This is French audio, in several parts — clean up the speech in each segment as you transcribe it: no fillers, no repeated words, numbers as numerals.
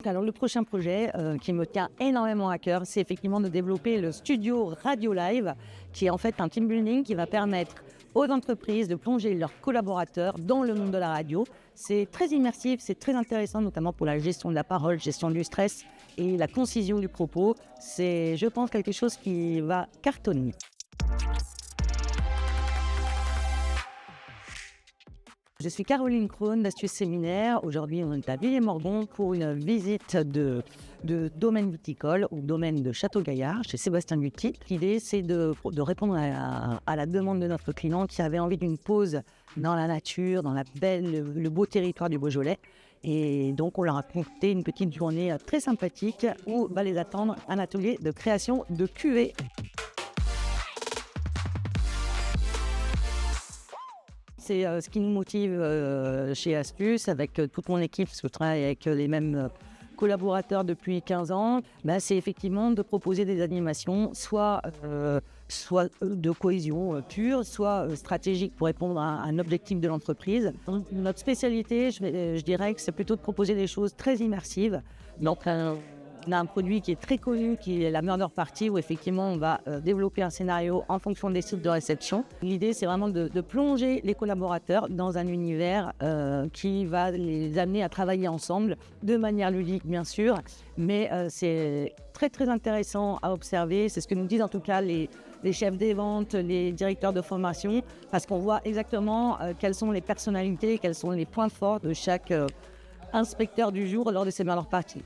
alors le prochain projet qui me tient énormément à cœur, c'est effectivement de développer le studio Radio Live, qui est en fait un team building qui va permettre aux entreprises de plonger leurs collaborateurs dans le monde de la radio. C'est très immersif, c'est très intéressant, notamment pour la gestion de la parole, gestion du stress et la concision du propos. C'est, je pense, quelque chose qui va cartonner. Je suis Caroline Krohn d'Astuce Séminaire. Aujourd'hui, on est à Villiers-Morgon pour une visite de domaine viticole ou domaine de Château-Gaillard chez Sébastien Guty. L'idée, c'est de répondre à la demande de notre client qui avait envie d'une pause dans la nature, dans le beau territoire du Beaujolais. Et donc, on leur a concocté une petite journée très sympathique où va les attendre un atelier de création de cuvées. C'est ce qui nous motive chez Astuce, avec toute mon équipe, parce que je travaille avec les mêmes collaborateurs depuis 15 ans. C'est effectivement de proposer des animations, soit de cohésion pure, soit stratégique pour répondre à un objectif de l'entreprise. Notre spécialité, je dirais que c'est plutôt de proposer des choses très immersives. Donc, on a un produit qui est très connu, qui est la Murder Party, où effectivement on va développer un scénario en fonction des sites de réception. L'idée, c'est vraiment de plonger les collaborateurs dans un univers qui va les amener à travailler ensemble, de manière ludique bien sûr, mais c'est très très intéressant à observer. C'est ce que nous disent en tout cas les chefs des ventes, les directeurs de formation, parce qu'on voit exactement quelles sont les personnalités, quels sont les points forts de chaque inspecteur du jour lors de ces Murder Party.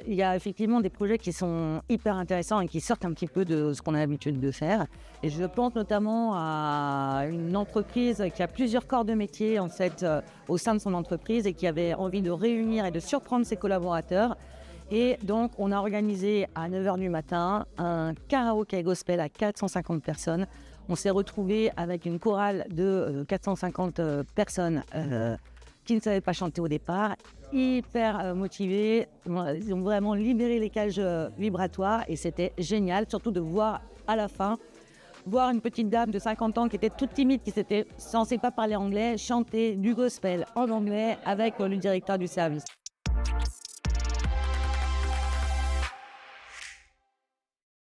Il y a effectivement des projets qui sont hyper intéressants et qui sortent un petit peu de ce qu'on a l'habitude de faire. Et je pense notamment à une entreprise qui a plusieurs corps de métier en fait, au sein de son entreprise et qui avait envie de réunir et de surprendre ses collaborateurs. Et donc, on a organisé à 9h du matin un karaoké gospel à 450 personnes. On s'est retrouvés avec une chorale de 450 personnes qui ne savaient pas chanter au départ, hyper motivés. Ils ont vraiment libéré les cages vibratoires et c'était génial, surtout de voir à la fin, voir une petite dame de 50 ans qui était toute timide, qui s'était censée pas parler anglais, chanter du gospel en anglais avec le directeur du service.